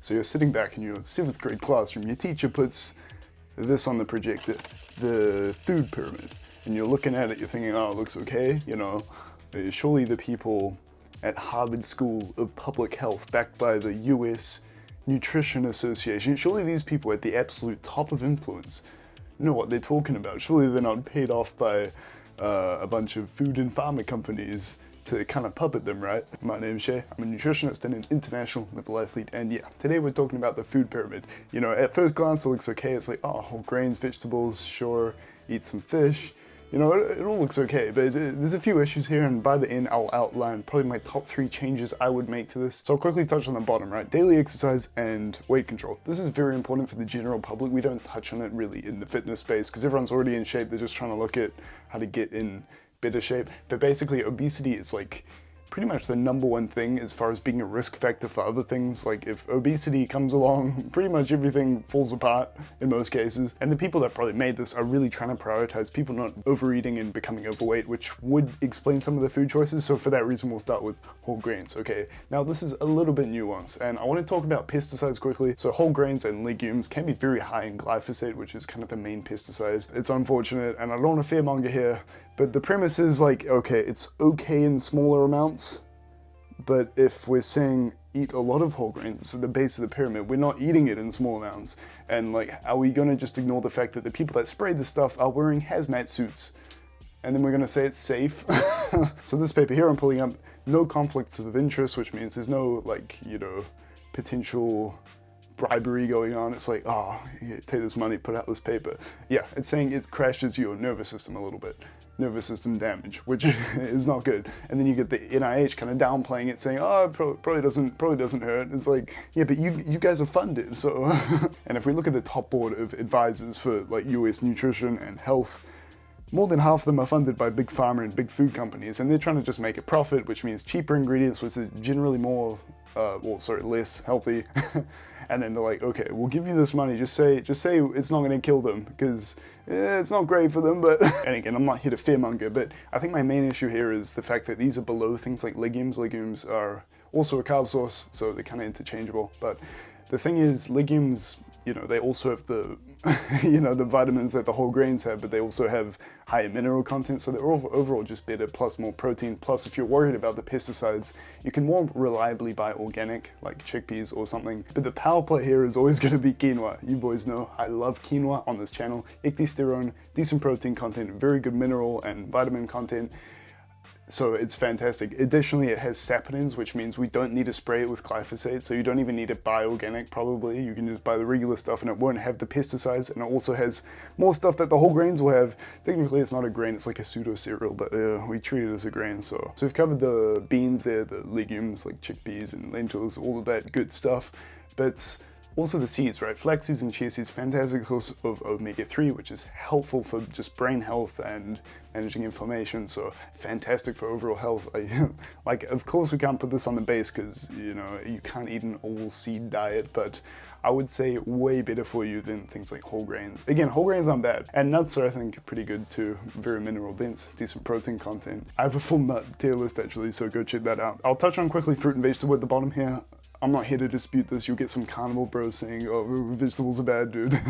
So you're sitting back in your 7th grade classroom, your teacher puts this on the projector, the food pyramid, and you're looking at it, you're thinking, oh, it looks okay, you know, surely the people at Harvard School of Public Health, backed by the US Nutrition Association, surely these people at the absolute top of influence know what they're talking about. Surely they're not paid off by a bunch of food and pharma companies to kind of puppet them, right? My name's Shay, I'm a nutritionist and an international level athlete, and yeah, today we're talking about the food pyramid. You know, at first glance it looks okay, it's like, oh, whole grains, vegetables, sure, eat some fish. You know, it all looks okay, but there's a few issues here, and by the end I'll outline probably my top 3 changes I would make to this. So I'll quickly touch on the bottom, right? Daily exercise and weight control. This is very important for the general public. We don't touch on it really in the fitness space because everyone's already in shape. They're just trying to look at how to get in better shape. But basically obesity is like pretty much the #1 thing as far as being a risk factor for other things. Like if obesity comes along, pretty much everything falls apart in most cases. And the people that probably made this are really trying to prioritize people not overeating and becoming overweight, which would explain some of the food choices. So for that reason, we'll start with whole grains. Okay, now this is a little bit nuanced, and I want to talk about pesticides quickly. So whole grains and legumes can be very high in glyphosate, which is kind of the main pesticide. It's unfortunate, and I don't want to fearmonger here, but the premise is like, okay, it's okay in smaller amounts, but if we're saying eat a lot of whole grains, it's at the base of the pyramid, we're not eating it in small amounts. And like, are we gonna just ignore the fact that the people that sprayed this stuff are wearing hazmat suits? And then we're gonna say it's safe? So this paper here I'm pulling up, no conflicts of interest, which means there's no like, you know, potential bribery going on. It's like, oh, take this money, put out this paper. Yeah, it's saying it crashes your nervous system a little bit. Nervous system damage, which is not good. And then you get the NIH kind of downplaying it, saying, oh, it probably doesn't hurt. It's like, yeah, but you guys are funded, so. And if we look at the top board of advisors for like US nutrition and health, more than half of them are funded by big pharma and big food companies, and they're trying to just make a profit, which means cheaper ingredients, which is generally more, less healthy. And then they're like, okay, we'll give you this money, just say it's not gonna kill them, because it's not great for them, but... And again, I'm not here to fearmonger, but I think my main issue here is the fact that these are below things like legumes. Legumes are also a carb source, so they're kind of interchangeable. But the thing is, legumes, you know, they also have the, you know, the vitamins that the whole grains have, but they also have higher mineral content, so they're overall just better, plus more protein. Plus, if you're worried about the pesticides, you can more reliably buy organic, like chickpeas or something. But the power play here is always going to be quinoa. You boys know I love quinoa on this channel. Ecdysterone, decent protein content, very good mineral and vitamin content. So it's fantastic. Additionally, it has saponins, which means we don't need to spray it with glyphosate, so you don't even need to buy organic probably. You can just buy the regular stuff and it won't have the pesticides, and it also has more stuff that the whole grains will have. Technically it's not a grain, it's like a pseudo cereal, but we treat it as a grain. So we've covered the beans there, the legumes like chickpeas and lentils, all of that good stuff. But also the seeds, right? Flax seeds and chia seeds, fantastic source of omega-3, which is helpful for just brain health and managing inflammation, so fantastic for overall health. Like, of course we can't put this on the base because, you know, you can't eat an all-seed diet, but I would say way better for you than things like whole grains. Again, whole grains aren't bad. And nuts are, I think, pretty good too. Very mineral dense, decent protein content. I have a full nut tier list actually, so go check that out. I'll touch on quickly fruit and vegetable at the bottom here. I'm not here to dispute this. You'll get some carnivore bros saying, oh, vegetables are bad, dude.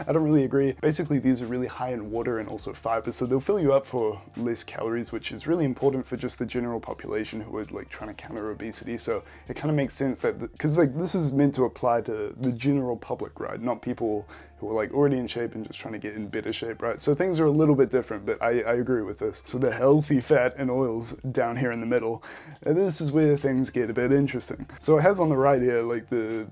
I don't really agree. Basically, these are really high in water and also fiber, so they'll fill you up for less calories, which is really important for just the general population who are like trying to counter obesity. So it kind of makes sense that, because like this is meant to apply to the general public, right? Not people who are like already in shape and just trying to get in better shape, right? So things are a little bit different, but I agree with this. So the healthy fat and oils down here in the middle, and this is where things get a bit interesting. So it has on the right here like the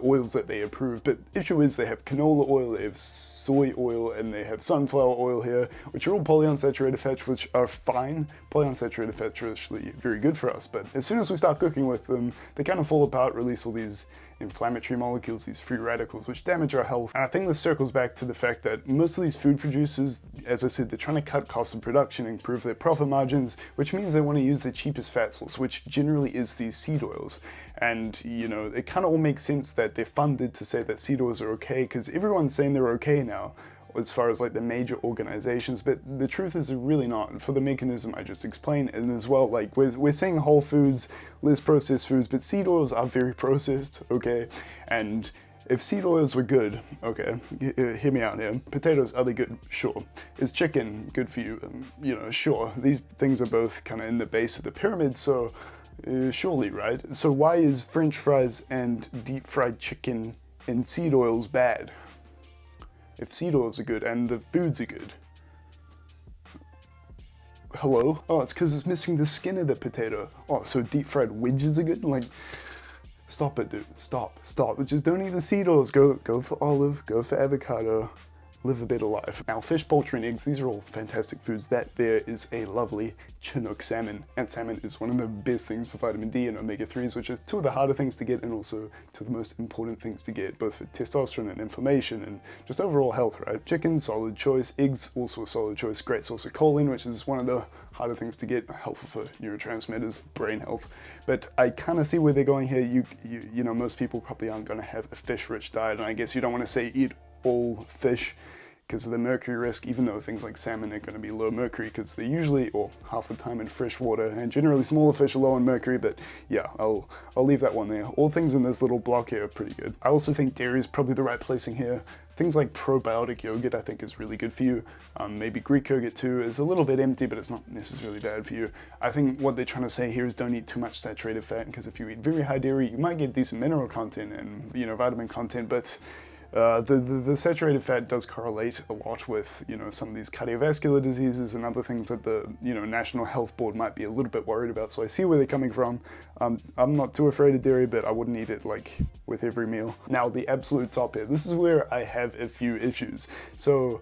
oils that they approve, but issue is they have canola oil, they have soy oil, and they have sunflower oil here, which are all polyunsaturated fats, which are fine. Polyunsaturated fats are actually very good for us, but as soon as we start cooking with them, they kind of fall apart, release all these inflammatory molecules, these free radicals, which damage our health. And I think this circles back to the fact that most of these food producers, as I said, they're trying to cut costs of production, improve their profit margins, which means they want to use the cheapest fat source, which generally is these seed oils. And, you know, it kind of all makes sense that they're funded to say that seed oils are okay, because everyone's saying they're okay now. as far as like the major organizations, but the truth is really not, for the mechanism I just explained. And as well, like we're saying whole foods, less processed foods, but seed oils are very processed, okay? And if seed oils were good, okay, hear me out here. Potatoes, are they good? Sure. Is chicken good for you? You know, sure. These things are both kind of in the base of the pyramid, so surely, right? So why is French fries and deep fried chicken and seed oils bad? If seed oils are good and the foods are good. Hello? Oh, it's because it's missing the skin of the potato. Oh, so deep fried wedges are good? Like, stop it, dude. Stop. Just don't eat the seed oils. Go for olive, go for avocado. Live a better life. Now, fish, poultry, and eggs, these are all fantastic foods. That there is a lovely Chinook salmon, and salmon is one of the best things for vitamin D and omega-3s, which are two of the harder things to get and also two of the most important things to get, both for testosterone and inflammation and just overall health, right? Chicken, solid choice. Eggs, also a solid choice. Great source of choline, which is one of the harder things to get, helpful for neurotransmitters, brain health. But I kind of see where they're going here. You know, most people probably aren't going to have a fish-rich diet, and I guess you don't want to say eat all fish because of the mercury risk, even though things like salmon are going to be low mercury because they're usually, or half the time, in fresh water, and generally smaller fish are low in mercury, but yeah, I'll leave that one there. All things in this little block here are pretty good. I also think dairy is probably the right placing here. Things like probiotic yogurt I think is really good for you. Maybe Greek yogurt too is a little bit empty, but it's not necessarily bad for you. I think what they're trying to say here is don't eat too much saturated fat, because if you eat very high dairy, you might get decent mineral content and, you know, vitamin content, but the saturated fat does correlate a lot with, you know, some of these cardiovascular diseases and other things that the, you know, National Health Board might be a little bit worried about. So I see where they're coming from. I'm not too afraid of dairy, but I wouldn't eat it like with every meal. Now, the absolute top here. This is where I have a few issues. So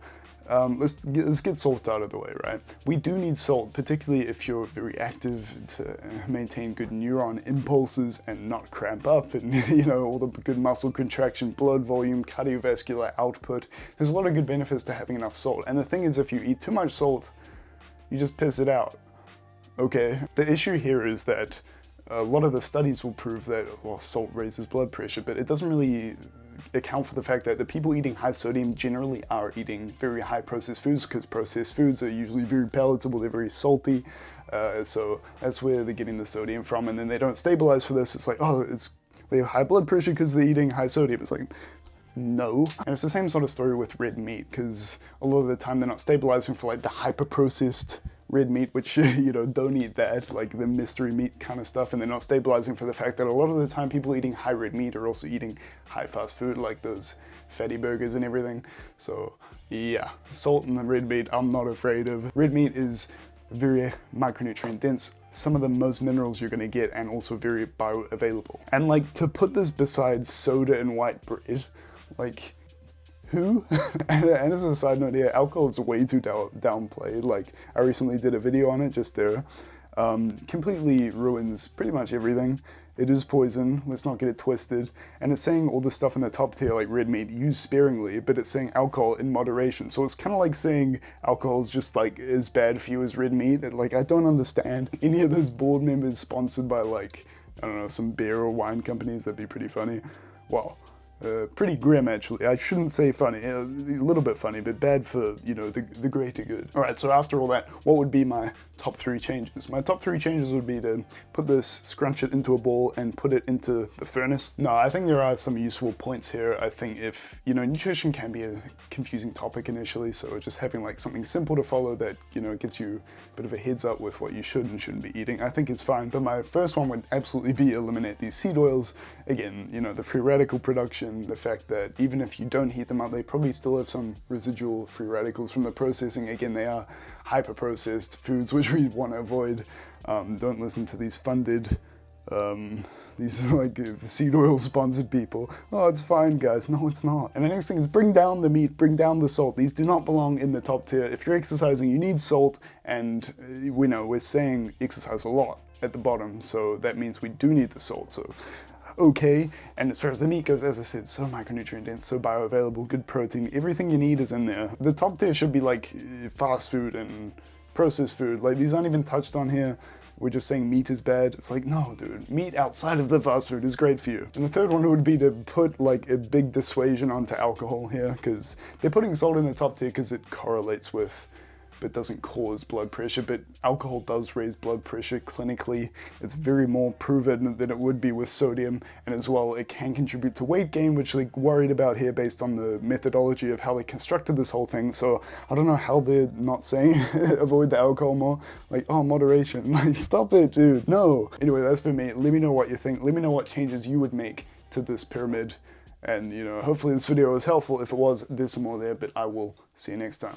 let's get salt out of the way, right? We do need salt, particularly if you're very active, to maintain good neuron impulses and not cramp up, and, you know, all the good muscle contraction, blood volume, cardiovascular output. There's a lot of good benefits to having enough salt. And the thing is, if you eat too much salt, you just piss it out, okay? The issue here is that a lot of the studies will prove that, well, salt raises blood pressure, but it doesn't really account for the fact that the people eating high sodium generally are eating very high processed foods, because processed foods are usually very palatable, they're very salty, so that's where they're getting the sodium from, and then they don't stabilize for this. It's like, oh, they have high blood pressure because they're eating high sodium. It's like, no. And it's the same sort of story with red meat, because a lot of the time they're not stabilizing for like the hyper processed red meat, which, you know, don't eat that, like the mystery meat kind of stuff, and they're not stabilizing for the fact that a lot of the time people eating high red meat are also eating high fast food, like those fatty burgers and everything. So yeah, salt and the red meat, I'm not afraid of. Red meat is very micronutrient dense, some of the most minerals you're gonna get, and also very bioavailable. And like, to put this beside soda and white bread, like, who? And as a side note here, alcohol is way too downplayed. Like, I recently did a video on it just there. Completely ruins pretty much everything. It is poison, let's not get it twisted. And it's saying all the stuff in the top tier, like red meat, use sparingly, but it's saying alcohol in moderation. So it's kind of like saying alcohol is just like as bad for you as red meat. And, like, I don't understand any of those board members sponsored by, like, I don't know, some beer or wine companies. That'd be pretty funny. Wow. Pretty grim, actually. I shouldn't say funny, a little bit funny, but bad for, you know, the greater good. All right, so after all that, what would be my top 3 changes? My top 3 changes would be to put this, scrunch it into a ball and put it into the furnace. No, I think there are some useful points here. I think if, you know, nutrition can be a confusing topic initially, so just having like something simple to follow that, you know, gives you a bit of a heads up with what you should and shouldn't be eating, I think it's fine. But my first one would absolutely be eliminate these seed oils. Again, you know, the free radical production, the fact that even if you don't heat them up, they probably still have some residual free radicals from the processing. Again, they are hyper processed foods, which we want to avoid. Don't listen to these funded, these like seed oil sponsored people. Oh, it's fine, guys. No, it's not. And the next thing is bring down the meat, bring down the salt. These do not belong in the top tier. If you're exercising, you need salt, and we know we're saying exercise a lot at the bottom, so that means we do need the salt. So okay. And as far as the meat goes, as I said, so micronutrient dense, so bioavailable, good protein, everything you need is in there. The top tier should be like fast food and processed food. Like, these aren't even touched on here. we're just saying meat is bad. It's like, no, dude, meat outside of the fast food is great for you. And the third one would be to put like a big dissuasion onto alcohol here, because they're putting salt in the top tier because it correlates with, but doesn't cause blood pressure, but alcohol does raise blood pressure clinically. It's very more proven than it would be with sodium, and as well it can contribute to weight gain, which they're worried about here based on the methodology of how they constructed this whole thing. So I don't know how they're not saying avoid the alcohol more. Like, oh, moderation, like stop it, dude, no. Anyway, that's been me. Let me know what you think. Let me know what changes you would make to this pyramid. And, you know, hopefully this video was helpful. If it was, there's some more there, but I will see you next time.